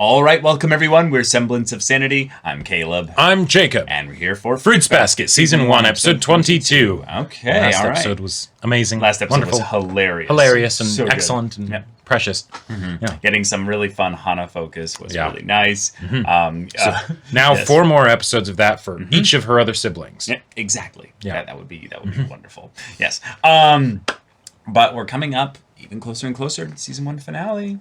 All right, welcome everyone. We're Semblance of Sanity. I'm Caleb. I'm Jacob. And we're here for Fruits Basket, Season 1, Episode 22. Okay, Last all right. episode was amazing. Last episode wonderful, was hilarious. Hilarious and so excellent and precious. Mm-hmm. Yeah. Getting some really fun Hana focus was really nice. Mm-hmm. Now 4 more episodes of that for each of her other siblings. Yeah, exactly. Yeah, that would be wonderful. Yes. But we're coming up even closer and closer to Season 1 finale.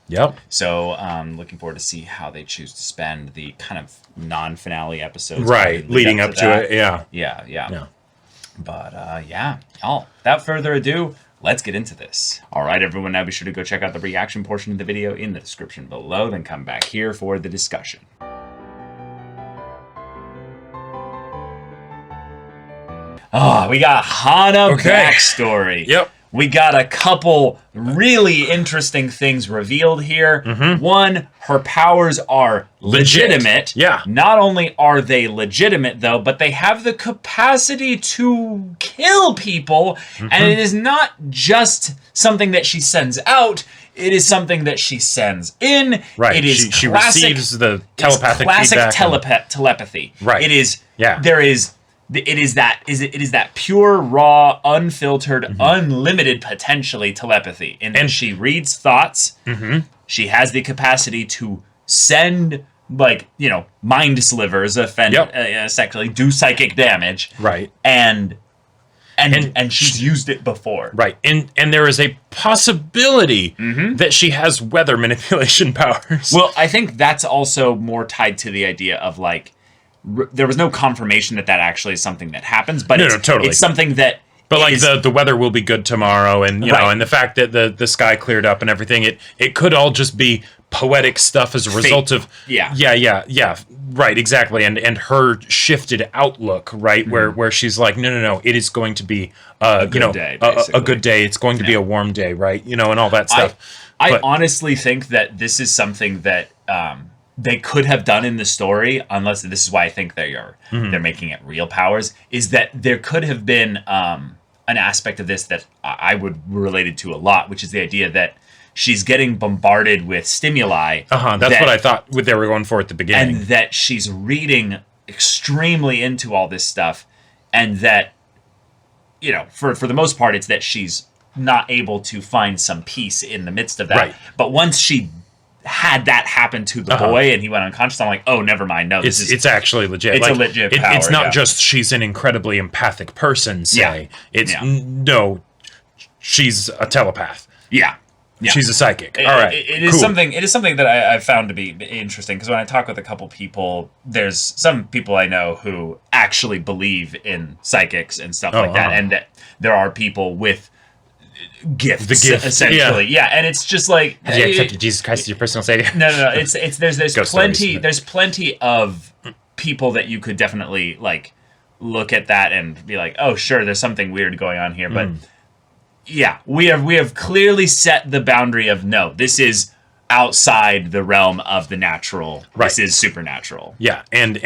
Yep. So looking forward to see how they choose to spend the kind of non-finale episodes. Right, leading up to it, Yeah. But y'all, without further ado, let's get into this. All right, everyone, now be sure to go check out the reaction portion of the video in the description below, then come back here for the discussion. Oh, we got Hana backstory. Yep. We got a couple really interesting things revealed here. One, her powers are legitimate. Yeah. Not only are they legitimate, though, but they have the capacity to kill people. And it is not just something that she sends out. It is something that she sends in. Right. It is she classic, receives the telepathic classic feedback telepathy. Right. It is. Yeah. There is. It is that pure, raw, unfiltered, unlimited, potentially telepathy. And she reads thoughts. She has the capacity to send, mind slivers, sexually, do psychic damage. Right. And she's used it before. Right. And there is a possibility that she has weather manipulation powers. Well, I think that's also more tied to the idea of, there was no confirmation that actually is something that happens, but totally. It's something that. But the weather will be good tomorrow, and you know, and the fact that the sky cleared up and everything, it could all just be poetic stuff as a result of right, exactly, and her shifted outlook, right, where she's like, no, it is going to be a good day, it's going to be a warm day, right, and all that stuff. I honestly think that this is something that they could have done in the story, unless this is why I think they're making it real powers, is that there could have been an aspect of this that I would relate it to a lot, which is the idea that she's getting bombarded with stimuli. That's what I thought they were going for at the beginning. And that she's reading extremely into all this stuff, and that, for the most part, it's that she's not able to find some peace in the midst of that. Right. But once she had that happen to the boy and he went unconscious, I'm like, oh, never mind. No, it's actually legit. It's a legit power. It's not just she's an incredibly empathic person, say. No, she's a telepath. Yeah. She's a psychic. All right. It is something. It is something that I've found to be interesting, because when I talk with a couple people, there's some people I know who actually believe in psychics and stuff like that, and that there are people with gifts, essentially, and it's just like, have you accepted Jesus Christ as your personal savior? No. It's there's plenty of people that you could definitely look at that and be like, oh, sure, there's something weird going on here, but we have clearly set the boundary of no, this is outside the realm of the natural. Right. This is supernatural. Yeah, and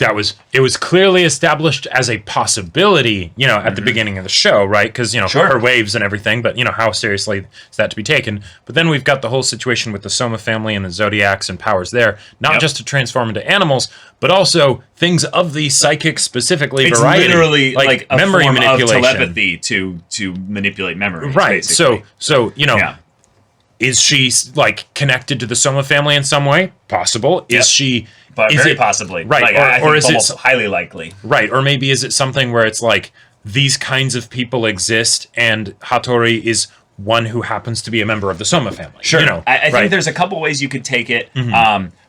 it was clearly established as a possibility, at the beginning of the show, right? Because, her waves and everything, but, how seriously is that to be taken? But then we've got the whole situation with the Soma family and the Zodiacs and powers there, not just to transform into animals, but also things of the psychic specifically variety. It's literally like a memory form manipulation. Of telepathy to manipulate memory. Right, basically. so is she, connected to the Soma family in some way? Possible. Is she... But very possibly. Right. I think it's highly likely. Right. Or maybe is it something where it's these kinds of people exist and Hattori is one who happens to be a member of the Soma family? Sure. I think there's a couple ways you could take it.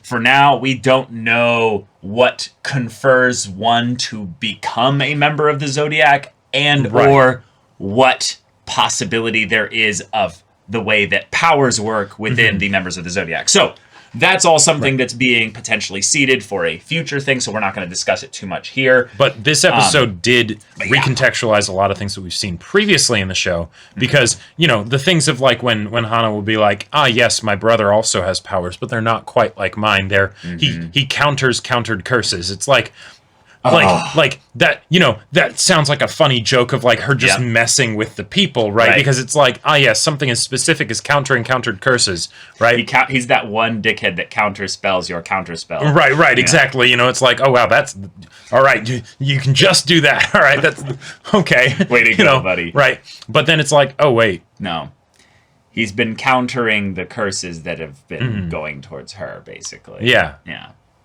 For now, we don't know what confers one to become a member of the Zodiac or what possibility there is of the way that powers work within the members of the Zodiac. So that's all something that's being potentially seeded for a future thing, so we're not going to discuss it too much here. But this episode did recontextualize a lot of things that we've seen previously in the show, because, the things of when Hana will be like, yes, my brother also has powers, but they're not quite like mine. He countered curses. It's like, Like that, that sounds like a funny joke of like her just messing with the people, right? Because it's like, something as specific as countered curses, right? He's that one dickhead that counterspells your counterspell. Right, exactly. It's like, oh wow, that's all right. You can just do that. All right, that's okay. Way to go, buddy. Right, but then it's like, oh wait, no. He's been countering the curses that have been going towards her, basically. Yeah.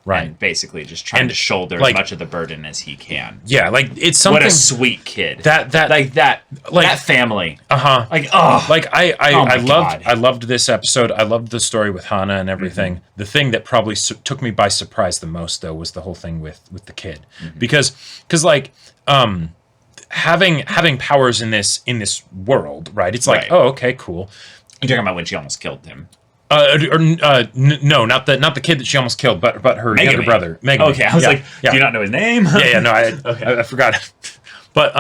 Right. And basically just trying to shoulder as much of the burden as he can. Yeah, like it's something. What a sweet kid. That family. Like I loved this episode. I loved the story with Hana and everything. The thing that probably took me by surprise the most, though, was the whole thing with the kid, because having powers in this world, right? It's like, oh, okay, cool. You're talking about when she almost killed him. No, not the kid that she almost killed, but her Megumi. Younger brother, Megumi. Okay, I was like, do you not know his name? No, I forgot. But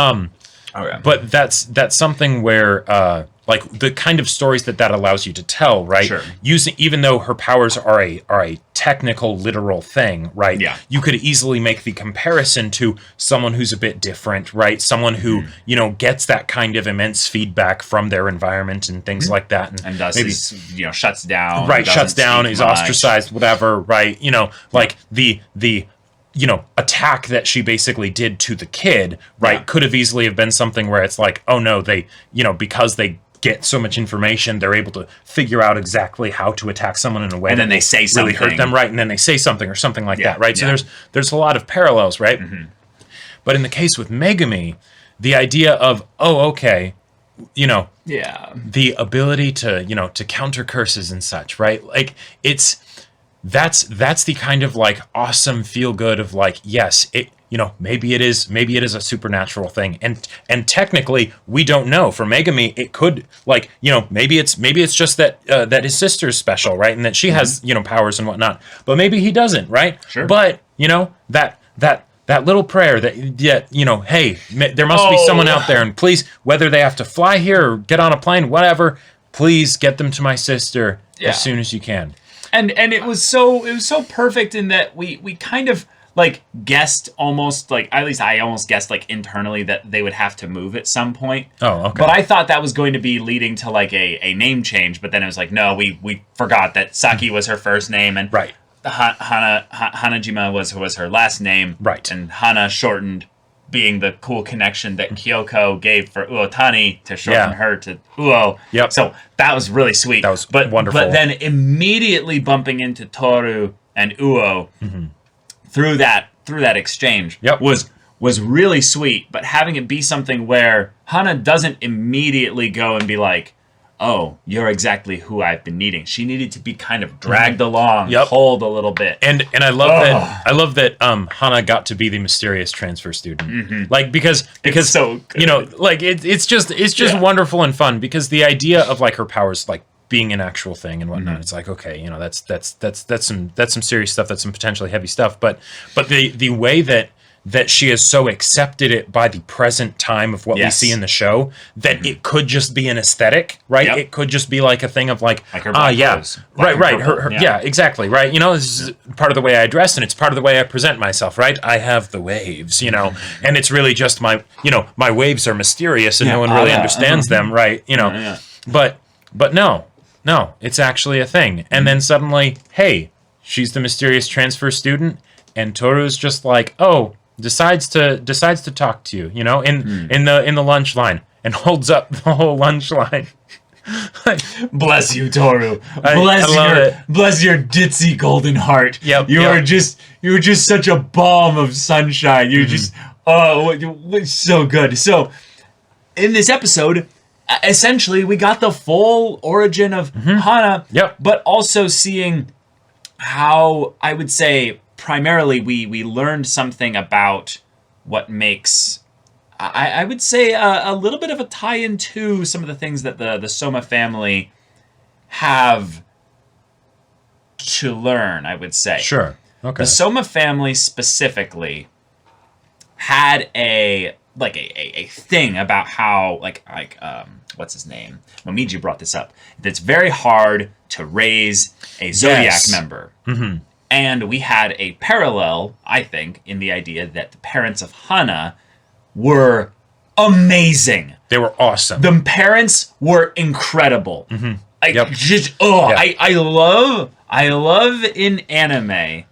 but that's something where like the kind of stories that allows you to tell, right? Sure. Even though her powers are a technical, literal thing, right? Yeah. You could easily make the comparison to someone who's a bit different, right? Someone who gets that kind of immense feedback from their environment and things like that, and does maybe shuts down, right? Shuts down, is ostracized, whatever, right? Like the attack that she basically did to the kid, right? Could have easily have been something where it's like, oh no, they, because they get so much information, they're able to figure out exactly how to attack someone in a way, and then they say something, really hurt them, right? And then they say something or something like that, right? So there's a lot of parallels, right? But in the case with Megumi, the idea of, oh, okay, the ability to to counter curses and such, right? Like that's the kind of like awesome feel good of like, yes, it maybe it is a supernatural thing, and technically we don't know. For Megumi, it could like maybe it's just that that his sister's special, right, and that she has powers and whatnot, but maybe he doesn't, right? Sure. But that little prayer that hey, there must be someone out there, and please, whether they have to fly here or get on a plane, whatever, please get them to my sister as soon as you can. And it was so perfect in that we kind of like guessed almost like, at least I almost guessed like internally that they would have to move at some point. Oh, okay. But I thought that was going to be leading to like a name change, but then it was like, no, we forgot that Saki was her first name, and right. Hanajima was her last name, right, and Hana shortened, being the cool connection that Kyoko gave for Uotani to shorten her to Uo. Yep. So that was really sweet. That was wonderful. But then immediately bumping into Toru and Uo through that exchange was really sweet. But having it be something where Hana doesn't immediately go and be like, oh, you're exactly who I've been needing. She needed to be kind of dragged along, pulled a little bit. And I love that Hana got to be the mysterious transfer student. Like because it's so good. Like it's just wonderful and fun, because the idea of like her powers like being an actual thing and whatnot, it's like, okay, that's some serious stuff, that's some potentially heavy stuff, but the way that she has so accepted it by the present time of what we see in the show, that it could just be an aesthetic, right? It could just be like a thing of like her clothes. Right. Her, exactly, right? This is part of the way I dress, and it's part of the way I present myself, right? I have the waves, and it's really just my waves are mysterious and no one really understands them, right? But no, it's actually a thing. And then suddenly, hey, she's the mysterious transfer student, and Toru's just like, oh, decides to talk to you, in the lunch line, and holds up the whole lunch line. Bless you, Toru. Bless your ditzy golden heart. You are just such a balm of sunshine. You're just so good. So in this episode, essentially we got the full origin of Hana, but also seeing how, I would say, primarily we learned something about what makes, I would say, a little bit of a tie-in to some of the things that the Soma family have to learn, I would say. Sure. Okay. The Soma family specifically had a thing about how what's his name? Momiji brought this up. It's very hard to raise a Zodiac member. And we had a parallel, I think, in the idea that the parents of Hana were amazing. They were awesome. The parents were incredible. I love in anime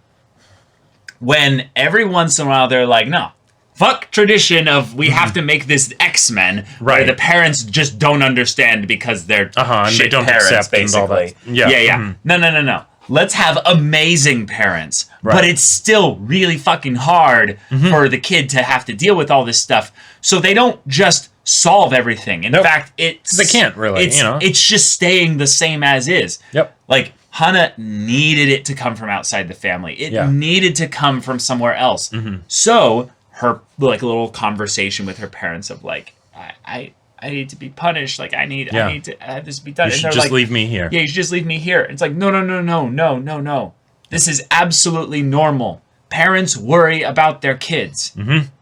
when every once in a while they're like, no, fuck tradition of we have to make this X-Men, where the parents just don't understand because they're and they don't parents, accept basically. No. Let's have amazing parents, but it's still really fucking hard for the kid to have to deal with all this stuff. So they don't just solve everything. In fact, they can't really. It's just staying the same as is. Yep. Like Hana needed it to come from outside the family. It needed to come from somewhere else. So her little conversation with her parents of like, I need to be punished. Like I need to have this be done. You should just leave me here. Yeah, you should just leave me here. It's like no. This is absolutely normal. Parents worry about their kids.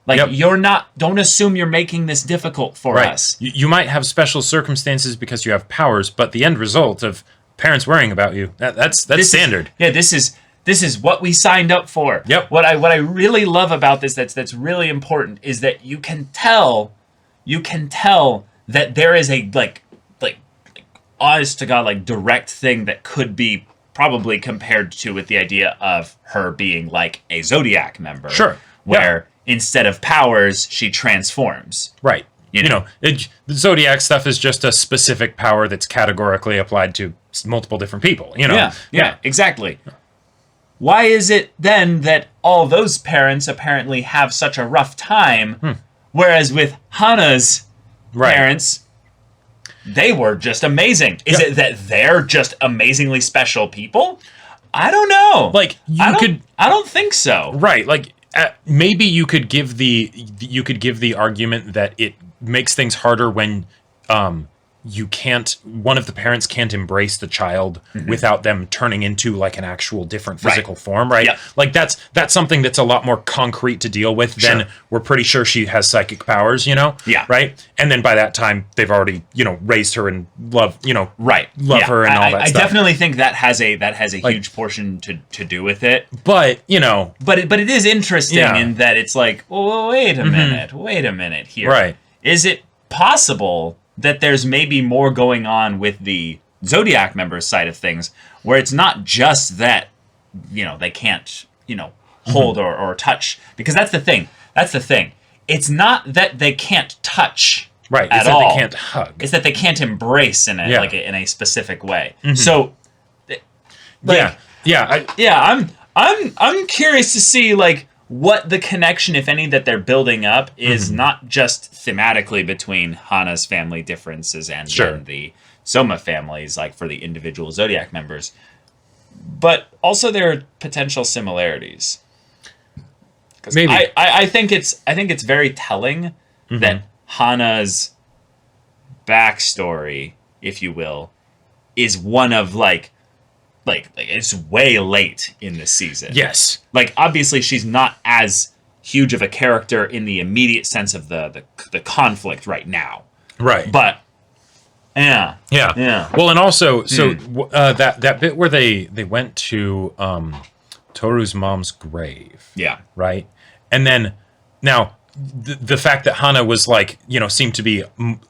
You're not. Don't assume you're making this difficult for us. You might have special circumstances because you have powers, but the end result of parents worrying about you that's standard. This is what we signed up for. Yep. What I really love about this that's really important is that you can tell that there is a like honest to God like direct thing that could be probably compared to with the idea of her being like a Zodiac member. Sure. Where instead of powers, she transforms. Right. The Zodiac stuff is just a specific power that's categorically applied to multiple different people. Yeah, exactly. Why is it then that all those parents apparently have such a rough time, whereas with Hana's parents, they were just amazing? Is it that they're just amazingly special people? I don't know. Like I don't think so. Right. Like maybe you could give the argument that it makes things harder when one of the parents can't embrace the child without them turning into like an actual different physical form, right? Yep. Like that's something that's a lot more concrete to deal with than we're pretty sure she has psychic powers, Yeah. Right? And then by that time they've already, raised her and love her and all that stuff. I definitely think that has a huge portion to do with it. But, But it is interesting in that it's like, well, wait a minute here. Right. Is it possible that there's maybe more going on with the Zodiac members side of things, where it's not just that, they can't, hold or touch, because that's the thing. It's not that they can't touch, right? At it's all. That they can't hug. It's that they can't embrace in a specific way. So, I'm curious to see like what the connection, if any, that they're building up is not just thematically between Hana's family differences and the Soma families, like for the individual Zodiac members, but also their potential similarities. Maybe I think it's very telling that Hana's backstory, if you will, is one of like it's way late in the season. Yes. Like obviously she's not as huge of a character in the immediate sense of the conflict right now. Right. But yeah. Well, and also that bit where they went to Toru's mom's grave. Yeah. Right? And then now the fact that Hana was like, seemed to be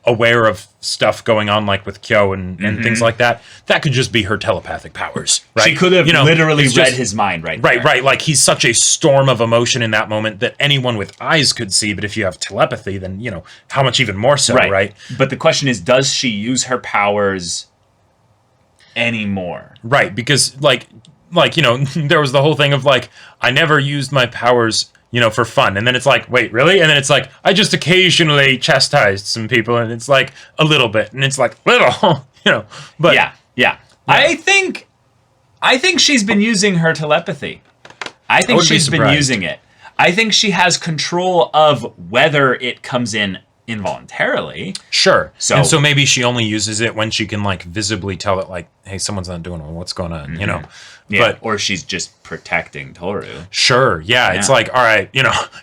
aware of stuff going on, like with Kyo and things like that could just be her telepathic powers, right? She could have literally read his mind right there. Right. Like he's such a storm of emotion in that moment that anyone with eyes could see, but if you have telepathy, then, how much even more so, right? But the question is, does she use her powers anymore? Right, because like there was the whole thing of like, I never used my powers for fun. And then it's like, wait, really? And then it's like, I just occasionally chastised some people, and it's like a little bit. And it's like, little, but yeah. I think she's been using her telepathy. I think she's been using it. I think she has control of whether it comes in involuntarily. Sure. So maybe she only uses it when she can like visibly tell it like, hey, someone's not doing well. What's going on? Yeah, or she's just protecting Toru. Sure. Yeah. It's like, all right,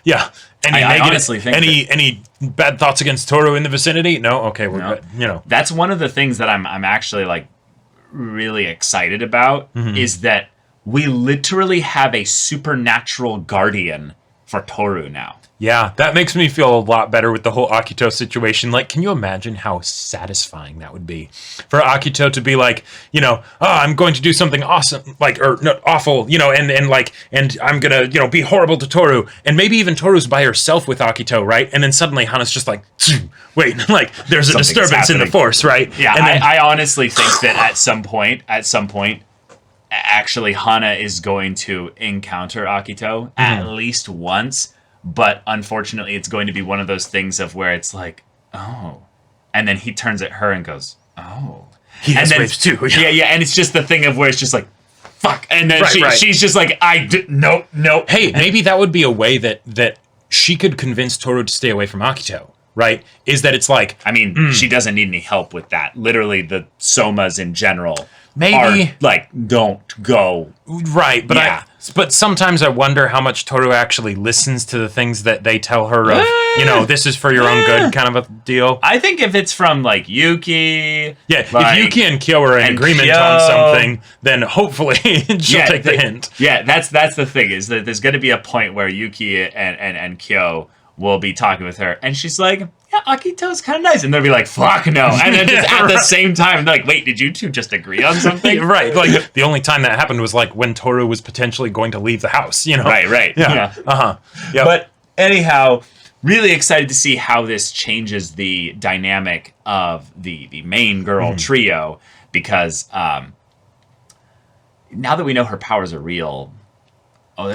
yeah. Any bad thoughts against Toru in the vicinity? No. Okay, we're good. That's one of the things that I'm actually like really excited about is that we literally have a supernatural guardian for Toru now. Yeah, that makes me feel a lot better with the whole Akito situation. Like, can you imagine how satisfying that would be for Akito to be like, you know, oh, I'm going to do something awesome, like, or no, awful, you know, and I'm gonna, you know, be horrible to Toru, and maybe even Toru's by herself with Akito, right? And then suddenly Hana's just like, wait, like, there's a disturbance in the force, right? Yeah, and then, I honestly think that at some point, actually Hana is going to encounter Akito at least once. But unfortunately, it's going to be one of those things of where it's like, oh. And then he turns at her and goes, oh. He has waves too. Yeah. And it's just the thing of where it's just like, fuck. And then she's just like, nope. Hey, maybe that would be a way that she could convince Toru to stay away from Akito, right? Is that it's like... I mean, she doesn't need any help with that. Literally, the Somas in general maybe are like, don't go. Right, but but sometimes I wonder how much Toru actually listens to the things that they tell her of, you know, this is for your own good kind of a deal. I think if it's from, like, Yuki... Yeah, if Yuki and Kyo are in agreement on something, then hopefully she'll take the hint. Yeah, that's the thing, is that there's going to be a point where Yuki and Kyo will be talking with her, and she's like, yeah, Akito's kind of nice. And they'll be like, fuck no. And then just at the same time, they're like, wait, did you two just agree on something? Right. Like, the only time that happened was, like, when Toru was potentially going to leave the house, you know? Right. Yeah. Uh-huh. Yep. But anyhow, really excited to see how this changes the dynamic of the main girl trio, because now that we know her powers are real... Oh,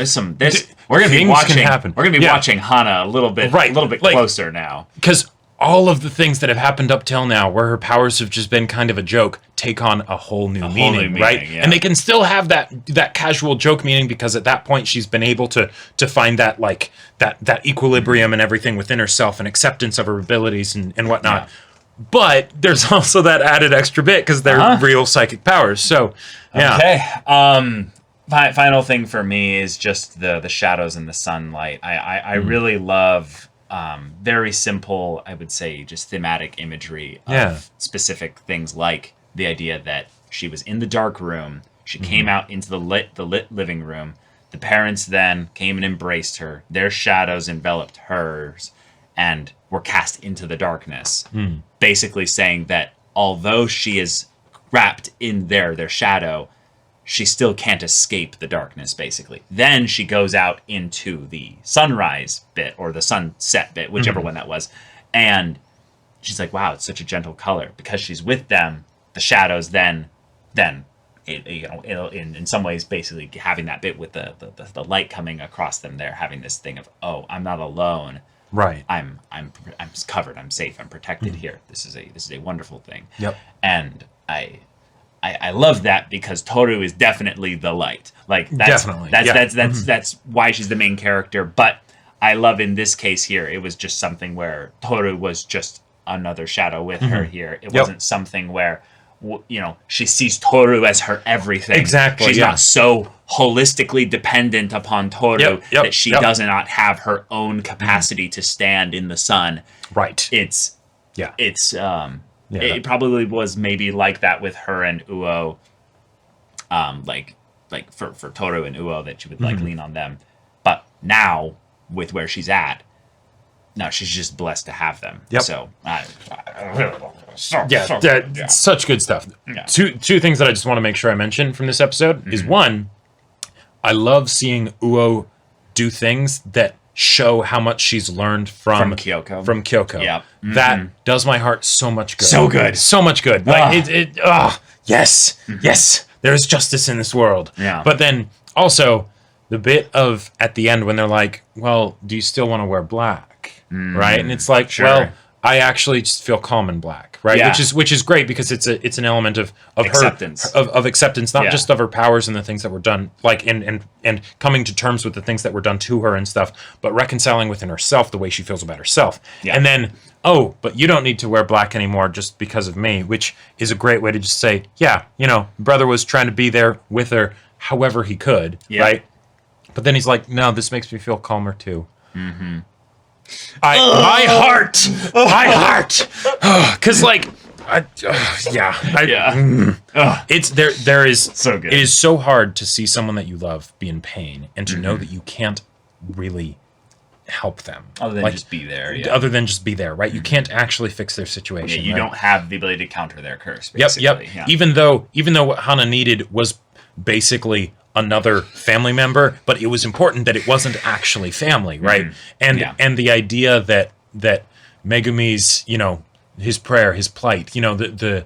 we're gonna be watching Hana a little bit closer now. Because all of the things that have happened up till now, where her powers have just been kind of a joke, take on a whole new meaning, right? Yeah. And they can still have that casual joke meaning, because at that point she's been able to find that, like, that equilibrium and everything within herself, and acceptance of her abilities and whatnot. Yeah. But there's also that added extra bit because they're real psychic powers. So yeah. Okay. Final thing for me is just the shadows and the sunlight. I really love very simple, I would say, just thematic imagery of specific things, like the idea that she was in the dark room, she came out into the lit living room, the parents then came and embraced her, their shadows enveloped hers, and were cast into the darkness. Basically saying that although she is wrapped in their shadow, she still can't escape the darkness, basically. Then she goes out into the sunrise bit, or the sunset bit, whichever one that was. And she's like, wow, it's such a gentle color. Because she's with them, the shadows then in some ways, basically having that bit with the light coming across them there, having this thing of, oh, I'm not alone. Right. I'm covered, I'm safe, I'm protected here. This is a wonderful thing. Yep. And I love that, because Toru is definitely the light. Like, that's why she's the main character. But I love, in this case here, it was just something where Toru was just another shadow with her here. It wasn't something where, you know, she sees Toru as her everything. Exactly. She's not so holistically dependent upon Toru that she does not have her own capacity to stand in the sun. Right. It probably was maybe like that with her and Uo, like for Toru and Uo, that she would like lean on them. But now, with where she's at, now she's just blessed to have them. Yep. So, such good stuff. Yeah. Two things that I just want to make sure I mention from this episode is, one, I love seeing Uo do things that show how much she's learned from Kyoko. Yeah. That does my heart so much good. So much good. Like yes. There's justice in this world. Yeah. But then also the bit of at the end when they're like, well, do you still want to wear black? Right? And it's like, well, I actually just feel calm in black, right? Yeah. Which is great, because it's an element of acceptance. Of acceptance, not just of her powers and the things that were done, like and coming to terms with the things that were done to her and stuff, but reconciling within herself the way she feels about herself. Yeah. And then, oh, but you don't need to wear black anymore just because of me, which is a great way to just say, yeah, you know, brother was trying to be there with her however he could, right? But then he's like, no, this makes me feel calmer too. My heart, because like It's there is so good. It is so hard to see someone that you love be in pain and to know that you can't really help them other than just be there. Other than just be there, right? You can't actually fix their situation. You don't have the ability to counter their curse. Basically. Yep. Yeah. Even though what Hana needed was basically another family member, but it was important that it wasn't actually family, right? And the idea that Megumi's, his prayer, his plight, the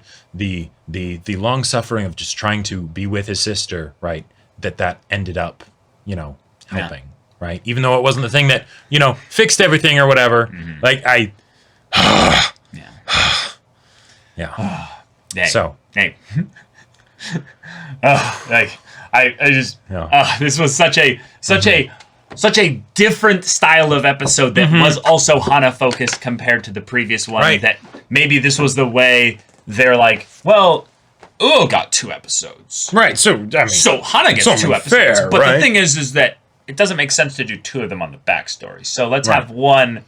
long suffering of just trying to be with his sister, right? That ended up, helping, right? Even though it wasn't the thing that, fixed everything or whatever. Like So. Hey. This was such a different style of episode that was also Hana focused compared to the previous one. Right. That maybe this was the way they're like, well, got 2 episodes. Right. So Hana gets 2 episodes. Fair, but right? the thing is that it doesn't make sense to do 2 of them on the backstory. So let's have one.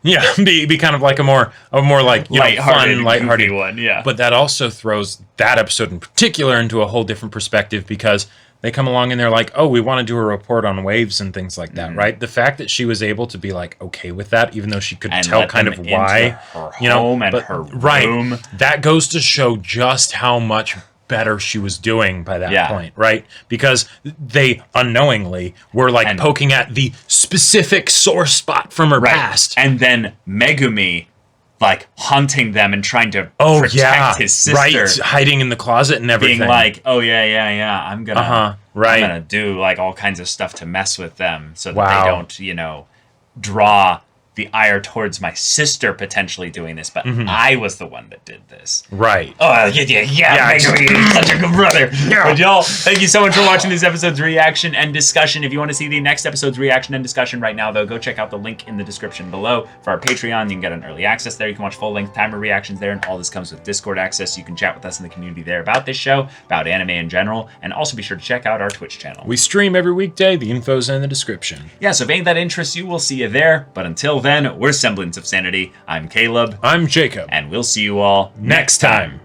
Yeah, be kind of like a more like fun, lighthearted one. Yeah, but that also throws that episode in particular into a whole different perspective because they come along and they're like, oh, we want to do a report on waves and things like that, right? The fact that she was able to be like okay with that, even though she could tell kind of why, her home and her room, right? That goes to show just how much better she was doing by that point, right? Because they unknowingly were like poking at the specific sore spot from her past. And then Megumi like haunting them and trying to protect his sister. Right, hiding in the closet and everything. Being like, I'm gonna do like all kinds of stuff to mess with them so that they don't, draw the ire towards my sister potentially doing this, but I was the one that did this. Right. Oh, Megumi is such a good brother. But y'all, thank you so much for watching this episode's reaction and discussion. If you want to see the next episode's reaction and discussion right now, though, go check out the link in the description below for our Patreon. You can get an early access there. You can watch full-length timer reactions there, and all this comes with Discord access. You can chat with us in the community there about this show, about anime in general, and also be sure to check out our Twitch channel. We stream every weekday. The info's in the description. Yeah, so if any of that interests you, we'll see you there. But until then, we're Semblance of Sanity. I'm Caleb. I'm Jacob. And we'll see you all next time.